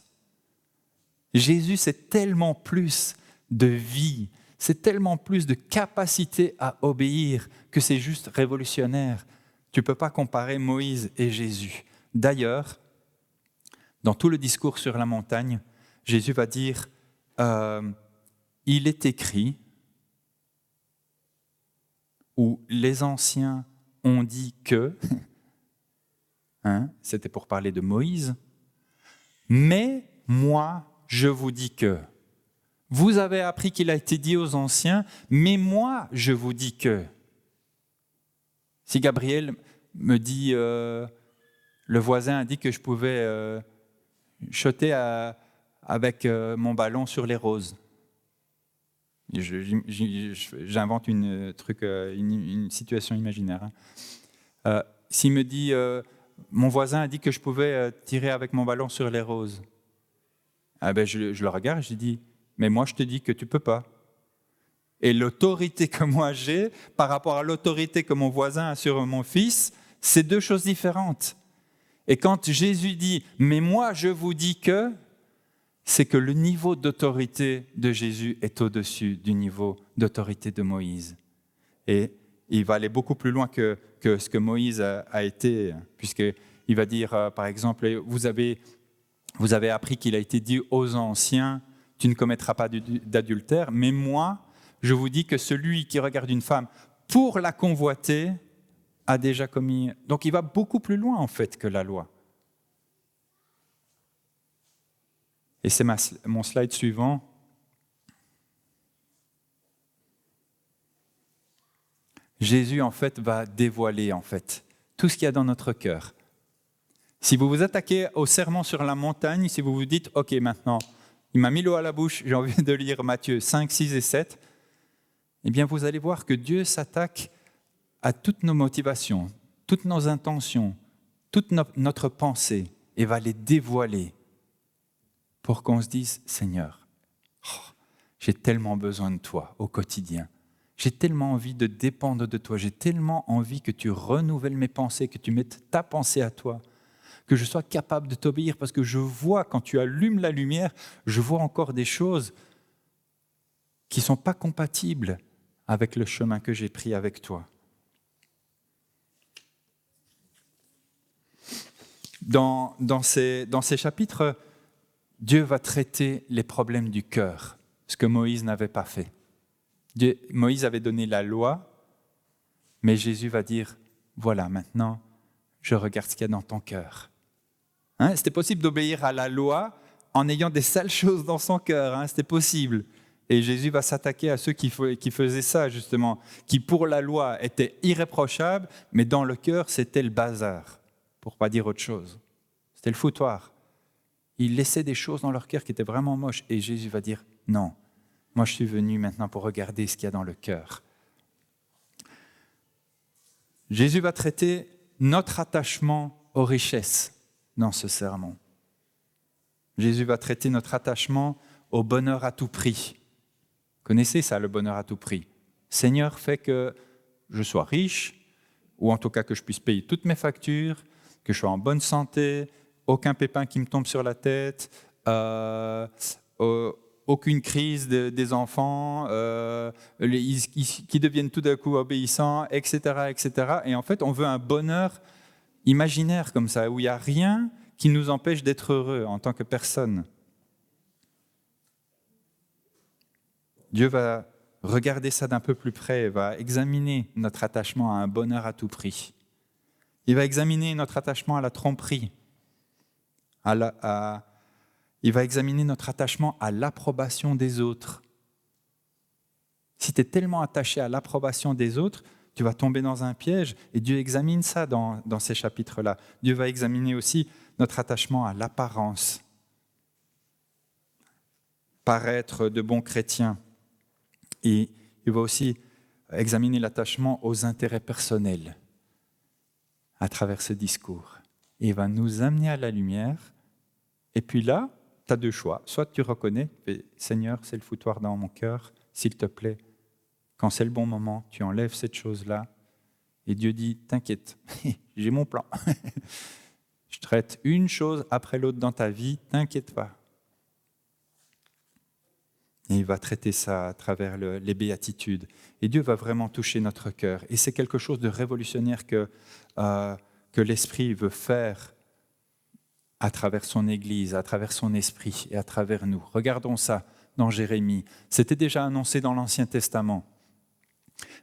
Jésus, c'est tellement plus de vie, c'est tellement plus de capacité à obéir que c'est juste révolutionnaire. Tu ne peux pas comparer Moïse et Jésus. D'ailleurs, dans tout le discours sur la montagne, Jésus va dire il est écrit, où les anciens ont dit que, c'était pour parler de Moïse, mais moi, je vous dis que. Vous avez appris qu'il a été dit aux anciens, mais moi, je vous dis que. Si Gabriel me dit, le voisin a dit que je pouvais shotter avec mon ballon sur les roses. J'invente une situation imaginaire. S'il me dit, mon voisin a dit que je pouvais tirer avec mon ballon sur les roses, je le regarde et je dis, mais moi je te dis que tu ne peux pas. Et l'autorité que moi j'ai par rapport à l'autorité que mon voisin a sur mon fils, c'est deux choses différentes. Et quand Jésus dit, mais moi je vous dis que, c'est que le niveau d'autorité de Jésus est au-dessus du niveau d'autorité de Moïse. Et il va aller beaucoup plus loin que ce que Moïse a été, puisqu'il va dire, par exemple, vous avez appris qu'il a été dit aux anciens, tu ne commettras pas d'adultère, mais moi, je vous dis que celui qui regarde une femme pour la convoiter a déjà commis... Donc il va beaucoup plus loin en fait que la loi. Et c'est mon slide suivant. Jésus, en fait, va dévoiler, tout ce qu'il y a dans notre cœur. Si vous vous attaquez au sermon sur la montagne, si vous vous dites, OK, maintenant, il m'a mis l'eau à la bouche, j'ai envie de lire Matthieu 5, 6 et 7, eh bien, vous allez voir que Dieu s'attaque à toutes nos motivations, toutes nos intentions, toute notre pensée, et va les dévoiler pour qu'on se dise, Seigneur, j'ai tellement besoin de toi au quotidien. J'ai tellement envie de dépendre de toi. J'ai tellement envie que tu renouvelles mes pensées, que tu mettes ta pensée à toi, que je sois capable de t'obéir parce que je vois, quand tu allumes la lumière, je vois encore des choses qui ne sont pas compatibles avec le chemin que j'ai pris avec toi. Dans ces chapitres, Dieu va traiter les problèmes du cœur, ce que Moïse n'avait pas fait. Moïse avait donné la loi, mais Jésus va dire, voilà, maintenant, je regarde ce qu'il y a dans ton cœur. C'était possible d'obéir à la loi en ayant des sales choses dans son cœur, c'était possible. Et Jésus va s'attaquer à ceux qui faisaient ça, justement, qui pour la loi étaient irréprochables, mais dans le cœur, c'était le bazar, pour ne pas dire autre chose. C'était le foutoir. Ils laissaient des choses dans leur cœur qui étaient vraiment moches. Et Jésus va dire, non, moi je suis venu maintenant pour regarder ce qu'il y a dans le cœur. Jésus va traiter notre attachement aux richesses dans ce sermon. Jésus va traiter notre attachement au bonheur à tout prix. Vous connaissez ça, le bonheur à tout prix. Seigneur, fais que je sois riche, ou en tout cas que je puisse payer toutes mes factures, que je sois en bonne santé, aucun pépin qui me tombe sur la tête, aucune crise des enfants, qui deviennent tout d'un coup obéissants, etc., etc. Et en fait, on veut un bonheur imaginaire comme ça, où il n'y a rien qui nous empêche d'être heureux en tant que personne. Dieu va regarder ça d'un peu plus près, va examiner notre attachement à un bonheur à tout prix. Il va examiner notre attachement à la tromperie, il va examiner notre attachement à l'approbation des autres. Si tu es tellement attaché à l'approbation des autres, tu vas tomber dans un piège, et Dieu examine ça dans ces chapitres-là. Dieu va examiner aussi notre attachement à l'apparence, paraître de bons chrétiens. Et il va aussi examiner l'attachement aux intérêts personnels à travers ce discours. Et il va nous amener à la lumière. Et puis là, tu as deux choix. Soit tu reconnais, Seigneur, c'est le foutoir dans mon cœur, s'il te plaît, quand c'est le bon moment, tu enlèves cette chose-là. Et Dieu dit, t'inquiète, j'ai mon plan. Je traite une chose après l'autre dans ta vie, t'inquiète pas. Et il va traiter ça à travers les béatitudes. Et Dieu va vraiment toucher notre cœur. Et c'est quelque chose de révolutionnaire que l'Esprit veut faire à travers son Église, à travers son Esprit et à travers nous. Regardons ça dans Jérémie. C'était déjà annoncé dans l'Ancien Testament.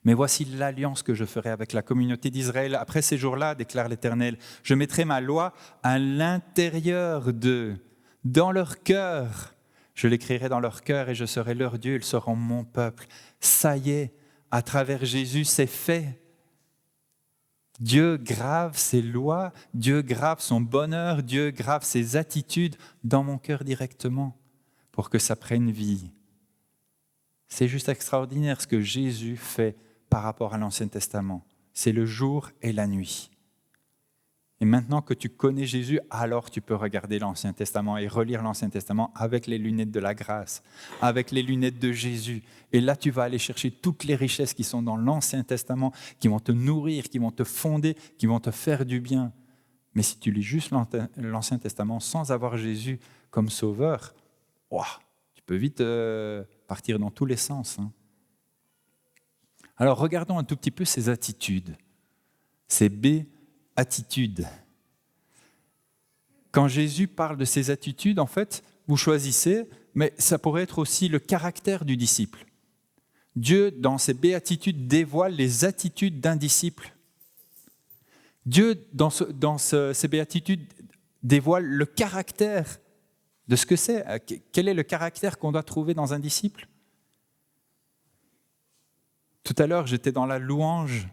Mais voici l'alliance que je ferai avec la communauté d'Israël. Après ces jours-là, déclare l'Éternel, je mettrai ma loi à l'intérieur d'eux, dans leur cœur. Je l'écrirai dans leur cœur et je serai leur Dieu, ils seront mon peuple. Ça y est, à travers Jésus, c'est fait. Dieu grave ses lois, Dieu grave son bonheur, Dieu grave ses attitudes dans mon cœur directement pour que ça prenne vie. C'est juste extraordinaire ce que Jésus fait par rapport à l'Ancien Testament. C'est le jour et la nuit. Et maintenant que tu connais Jésus, alors tu peux regarder l'Ancien Testament et relire l'Ancien Testament avec les lunettes de la grâce, avec les lunettes de Jésus. Et là, tu vas aller chercher toutes les richesses qui sont dans l'Ancien Testament, qui vont te nourrir, qui vont te fonder, qui vont te faire du bien. Mais si tu lis juste l'Ancien Testament sans avoir Jésus comme sauveur, tu peux vite partir dans tous les sens. Alors, regardons un tout petit peu ces attitudes, ces attitudes. Quand Jésus parle de ces attitudes, en fait, vous choisissez, mais ça pourrait être aussi le caractère du disciple. Dieu, dans ses béatitudes, dévoile les attitudes d'un disciple. Dieu, dans ces béatitudes, dévoile le caractère de ce que c'est. Quel est le caractère qu'on doit trouver dans un disciple? Tout à l'heure, j'étais dans la louange,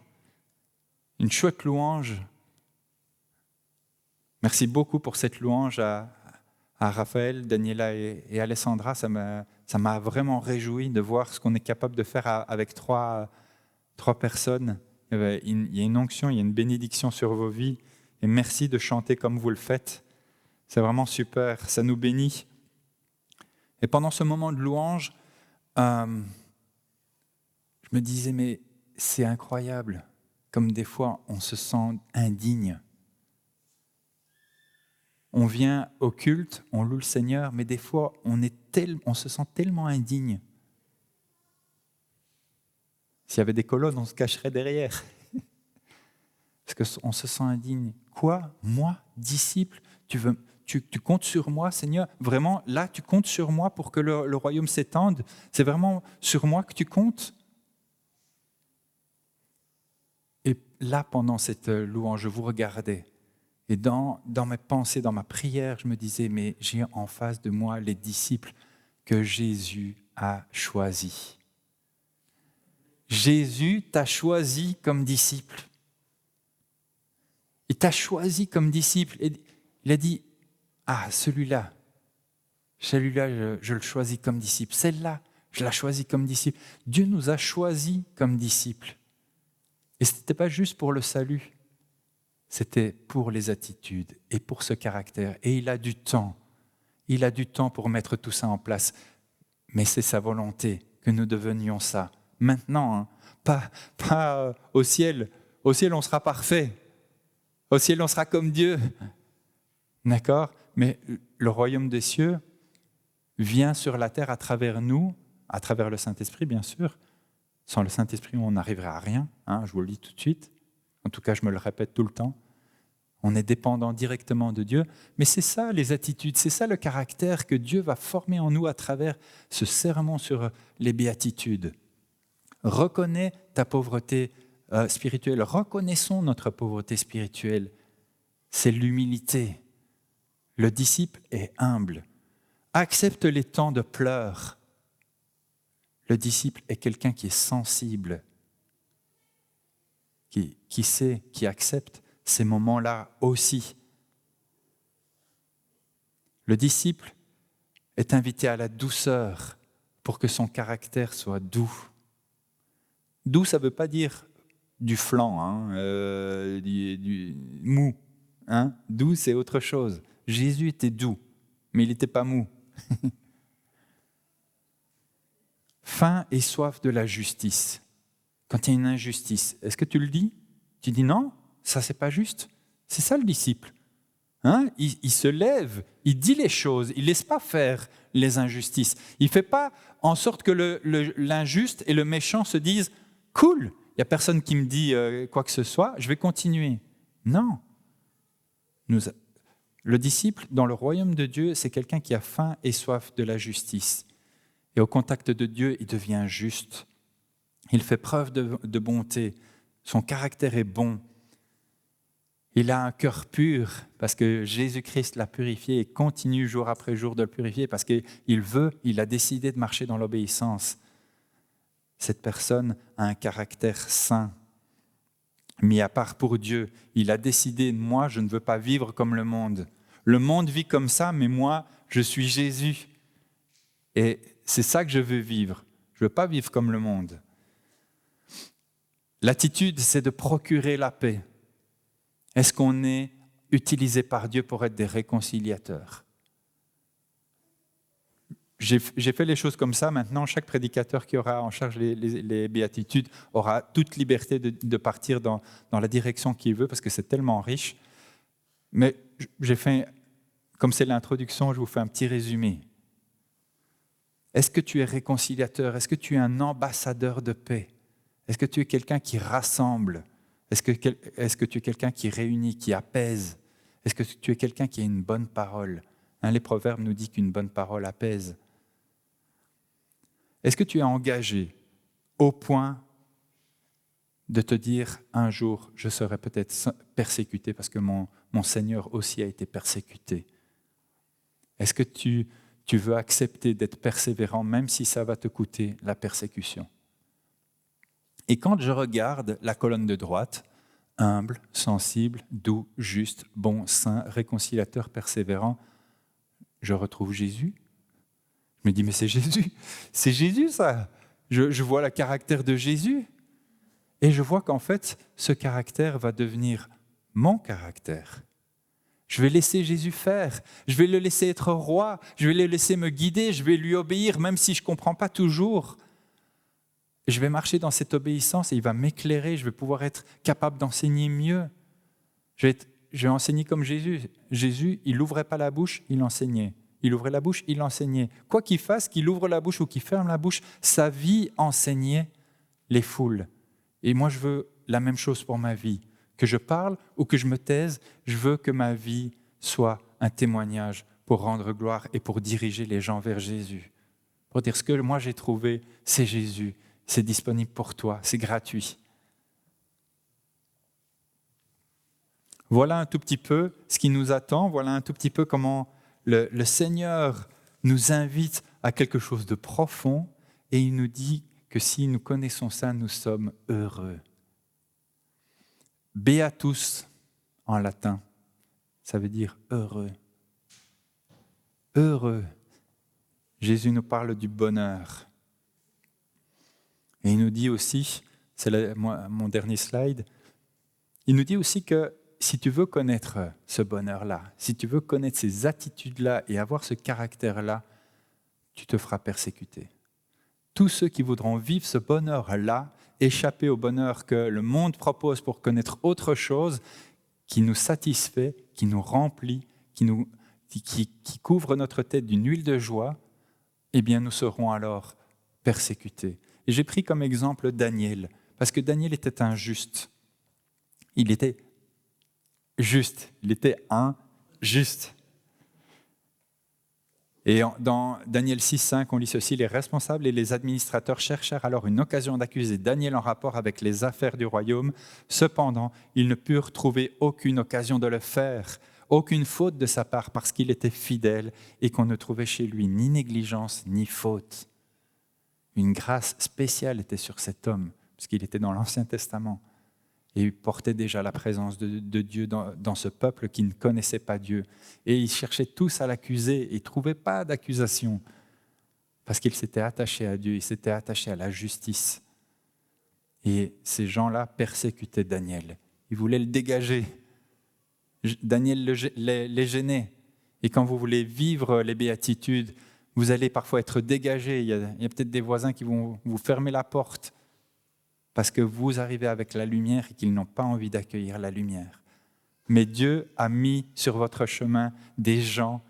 une chouette louange. Merci beaucoup pour cette louange à Raphaël, Daniela et Alessandra. Ça m'a vraiment réjoui de voir ce qu'on est capable de faire avec trois personnes. Il y a une onction, il y a une bénédiction sur vos vies. Et merci de chanter comme vous le faites. C'est vraiment super, ça nous bénit. Et pendant ce moment de louange, je me disais, mais c'est incroyable, comme des fois on se sent indigne. On vient au culte, on loue le Seigneur, mais des fois on se sent tellement indigne. S'il y avait des colonnes, on se cacherait derrière. Parce qu'on se sent indigne. Quoi? Moi, disciple, tu comptes sur moi, Seigneur? Vraiment, là, tu comptes sur moi pour que le royaume s'étende? C'est vraiment sur moi que tu comptes? Et là, pendant cette louange, je vous regardais. Et dans mes pensées, dans ma prière, je me disais, mais j'ai en face de moi les disciples que Jésus a choisis. Jésus t'a choisi comme disciple. Il t'a choisi comme disciple. Et il a dit, celui-là, je le choisis comme disciple. Celle-là, je la choisis comme disciple. Dieu nous a choisis comme disciples. Et ce n'était pas juste pour le salut, c'était pour les attitudes et pour ce caractère. Et il a du temps. Il a du temps pour mettre tout ça en place. Mais c'est sa volonté que nous devenions ça. Maintenant, pas au ciel. Au ciel, on sera parfait. Au ciel, on sera comme Dieu. D'accord? Mais le royaume des cieux vient sur la terre à travers nous, à travers le Saint-Esprit, bien sûr. Sans le Saint-Esprit, on n'arriverait à rien. Je vous le dis tout de suite. En tout cas, je me le répète tout le temps. On est dépendant directement de Dieu. Mais c'est ça les attitudes, c'est ça le caractère que Dieu va former en nous à travers ce sermon sur les béatitudes. Reconnais ta pauvreté spirituelle. Reconnaissons notre pauvreté spirituelle. C'est l'humilité. Le disciple est humble. Accepte les temps de pleurs. Le disciple est quelqu'un qui est sensible, qui sait, qui accepte ces moments-là aussi. Le disciple est invité à la douceur pour que son caractère soit doux. Doux, ça ne veut pas dire du flan, du mou. Doux, c'est autre chose. Jésus était doux, mais il n'était pas mou. Faim et soif de la justice. Quand il y a une injustice, est-ce que tu le dis? Tu dis non, ça c'est pas juste. C'est ça le disciple. Il se lève, il dit les choses, il ne laisse pas faire les injustices. Il ne fait pas en sorte que l'injuste et le méchant se disent « cool, il n'y a personne qui me dit quoi que ce soit, je vais continuer ». Non. Le disciple, dans le royaume de Dieu, c'est quelqu'un qui a faim et soif de la justice. Et au contact de Dieu, il devient juste. Il fait preuve de bonté. Son caractère est bon. Il a un cœur pur parce que Jésus-Christ l'a purifié et continue jour après jour de le purifier parce qu'il a décidé de marcher dans l'obéissance. Cette personne a un caractère saint, mis à part pour Dieu. Il a décidé, moi, je ne veux pas vivre comme le monde. Le monde vit comme ça, mais moi, je suis Jésus. Et c'est ça que je veux vivre. Je ne veux pas vivre comme le monde. L'attitude, c'est de procurer la paix. Est-ce qu'on est utilisé par Dieu pour être des réconciliateurs? J'ai fait les choses comme ça. Maintenant, chaque prédicateur qui aura en charge les béatitudes aura toute liberté de partir dans la direction qu'il veut parce que c'est tellement riche. Mais j'ai fait, comme c'est l'introduction, je vous fais un petit résumé. Est-ce que tu es réconciliateur? Est-ce que tu es un ambassadeur de paix? Est-ce que tu es quelqu'un qui rassemble? Est-ce que tu es quelqu'un qui réunit, qui apaise? Est-ce que tu es quelqu'un qui a une bonne parole? Les proverbes nous disent qu'une bonne parole apaise. Est-ce que tu es engagé au point de te dire un jour, je serai peut-être persécuté parce que mon Seigneur aussi a été persécuté? Est-ce que tu veux accepter d'être persévérant même si ça va te coûter la persécution? Et quand je regarde la colonne de droite, humble, sensible, doux, juste, bon, saint, réconciliateur, persévérant, je retrouve Jésus. Je me dis, mais c'est Jésus ça. Je vois le caractère de Jésus et je vois qu'en fait, ce caractère va devenir mon caractère. Je vais laisser Jésus faire, je vais le laisser être roi, je vais le laisser me guider, je vais lui obéir même si je ne comprends pas toujours. Je vais marcher dans cette obéissance et il va m'éclairer, je vais pouvoir être capable d'enseigner mieux. Je vais enseigner comme Jésus. Jésus, il n'ouvrait pas la bouche, il enseignait. Il ouvrait la bouche, il enseignait. Quoi qu'il fasse, qu'il ouvre la bouche ou qu'il ferme la bouche, sa vie enseignait les foules. Et moi, je veux la même chose pour ma vie. Que je parle ou que je me taise, je veux que ma vie soit un témoignage pour rendre gloire et pour diriger les gens vers Jésus. Pour dire ce que moi j'ai trouvé, c'est Jésus. C'est disponible pour toi, c'est gratuit. Voilà un tout petit peu ce qui nous attend, voilà un tout petit peu comment le Seigneur nous invite à quelque chose de profond et il nous dit que si nous connaissons ça, nous sommes heureux. Beatus, en latin, ça veut dire heureux. Heureux. Jésus nous parle du bonheur. Et il nous dit aussi, c'est mon dernier slide, il nous dit aussi que si tu veux connaître ce bonheur-là, si tu veux connaître ces attitudes-là et avoir ce caractère-là, tu te feras persécuter. Tous ceux qui voudront vivre ce bonheur-là, échapper au bonheur que le monde propose pour connaître autre chose, qui nous satisfait, qui nous remplit, qui couvre notre tête d'une huile de joie, eh bien nous serons alors persécutés. Et j'ai pris comme exemple Daniel, parce que Daniel était injuste. Il était juste, il était injuste. Et dans Daniel 6,5, on lit ceci, les responsables et les administrateurs cherchèrent alors une occasion d'accuser Daniel en rapport avec les affaires du royaume. Cependant, ils ne purent trouver aucune occasion de le faire, aucune faute de sa part, parce qu'il était fidèle et qu'on ne trouvait chez lui ni négligence ni faute. Une grâce spéciale était sur cet homme, parce qu'il était dans l'Ancien Testament. Et il portait déjà la présence de Dieu dans ce peuple qui ne connaissait pas Dieu. Et ils cherchaient tous à l'accuser et ils ne trouvaient pas d'accusation, parce qu'il s'était attaché à Dieu, il s'était attaché à la justice. Et ces gens-là persécutaient Daniel. Ils voulaient le dégager. Daniel les gênait. Et quand vous voulez vivre les béatitudes, vous allez parfois être dégagé. Il y a peut-être des voisins qui vont vous fermer la porte parce que vous arrivez avec la lumière et qu'ils n'ont pas envie d'accueillir la lumière. Mais Dieu a mis sur votre chemin des gens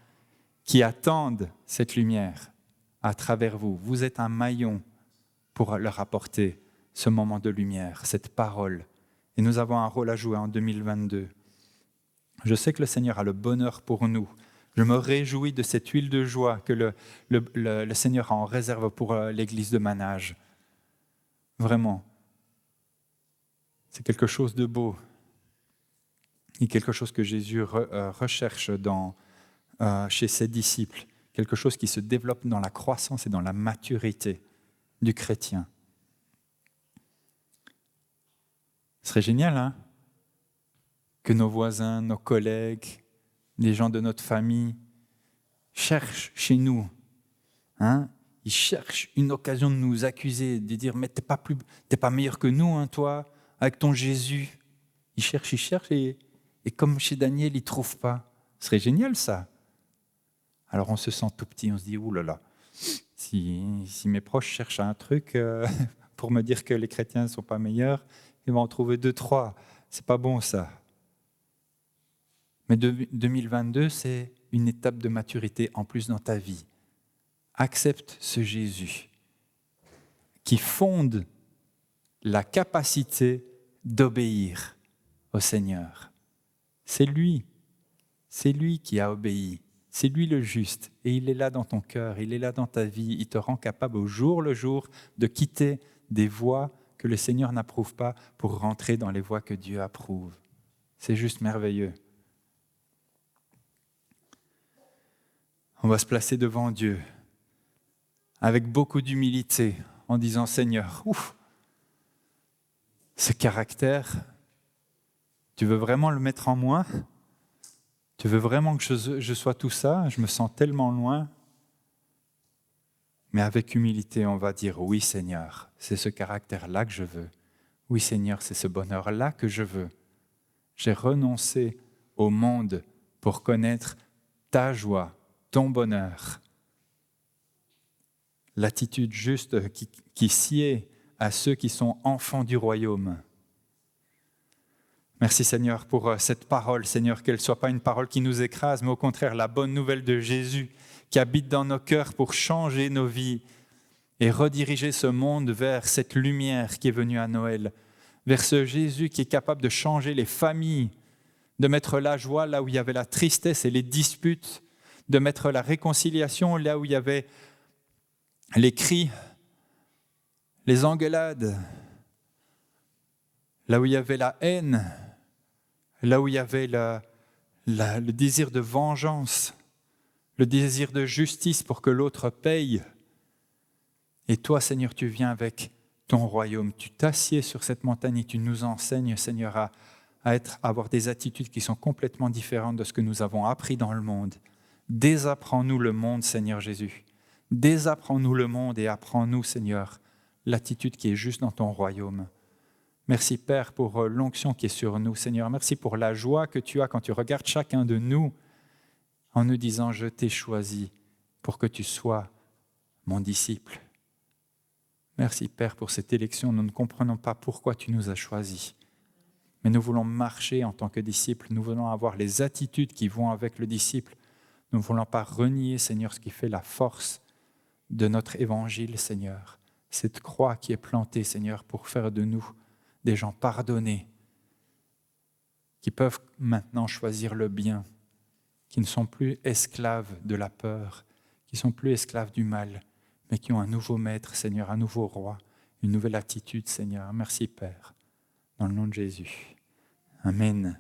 qui attendent cette lumière à travers vous. Vous êtes un maillon pour leur apporter ce moment de lumière, cette parole. Et nous avons un rôle à jouer en 2022. Je sais que le Seigneur a le bonheur pour nous. Je me réjouis de cette huile de joie que le Seigneur a en réserve pour l'église de Manage. Vraiment. C'est quelque chose de beau. Et quelque chose que Jésus recherche chez ses disciples. Quelque chose qui se développe dans la croissance et dans la maturité du chrétien. Ce serait génial, hein? Que nos voisins, nos collègues, les gens de notre famille cherchent chez nous. Hein? Ils cherchent une occasion de nous accuser, de dire « mais t'es pas meilleur que nous, hein, toi, avec ton Jésus ». Ils cherchent et comme chez Daniel, ils ne trouvent pas. Ce serait génial, ça. Alors on se sent tout petit, on se dit « ouh là là, si mes proches cherchent un truc pour me dire que les chrétiens ne sont pas meilleurs, ils vont en trouver 2, 3. C'est pas bon, ça. » Mais 2022, c'est une étape de maturité en plus dans ta vie. Accepte ce Jésus qui fonde la capacité d'obéir au Seigneur. C'est lui qui a obéi. C'est lui le juste. Et il est là dans ton cœur, il est là dans ta vie. Il te rend capable au jour le jour de quitter des voies que le Seigneur n'approuve pas pour rentrer dans les voies que Dieu approuve. C'est juste merveilleux. On va se placer devant Dieu avec beaucoup d'humilité en disant, Seigneur, ce caractère, tu veux vraiment le mettre en moi? Tu veux vraiment que je sois tout ça? Je me sens tellement loin. Mais avec humilité, on va dire, oui Seigneur, c'est ce caractère-là que je veux. Oui Seigneur, c'est ce bonheur-là que je veux. J'ai renoncé au monde pour connaître ta joie, ton bonheur. L'attitude juste qui sied à ceux qui sont enfants du royaume. Merci Seigneur pour cette parole, Seigneur, qu'elle ne soit pas une parole qui nous écrase, mais au contraire la bonne nouvelle de Jésus qui habite dans nos cœurs pour changer nos vies et rediriger ce monde vers cette lumière qui est venue à Noël, vers ce Jésus qui est capable de changer les familles, de mettre la joie là où il y avait la tristesse et les disputes, de mettre la réconciliation là où il y avait les cris, les engueulades, là où il y avait la haine, là où il y avait le désir de vengeance, le désir de justice pour que l'autre paye. Et toi, Seigneur, tu viens avec ton royaume, tu t'assieds sur cette montagne et tu nous enseignes, Seigneur, à avoir des attitudes qui sont complètement différentes de ce que nous avons appris dans le monde. Désapprends-nous le monde, Seigneur Jésus. Désapprends-nous le monde et apprends-nous, Seigneur, l'attitude qui est juste dans ton royaume. Merci, Père, pour l'onction qui est sur nous, Seigneur. Merci pour la joie que tu as quand tu regardes chacun de nous en nous disant « Je t'ai choisi pour que tu sois mon disciple ». Merci, Père, pour cette élection. Nous ne comprenons pas pourquoi tu nous as choisis. Mais nous voulons marcher en tant que disciples. Nous voulons avoir les attitudes qui vont avec le disciple. Nous ne voulons pas renier, Seigneur, ce qui fait la force de notre évangile, Seigneur. Cette croix qui est plantée, Seigneur, pour faire de nous des gens pardonnés, qui peuvent maintenant choisir le bien, qui ne sont plus esclaves de la peur, qui ne sont plus esclaves du mal, mais qui ont un nouveau maître, Seigneur, un nouveau roi, une nouvelle attitude, Seigneur. Merci, Père, dans le nom de Jésus. Amen.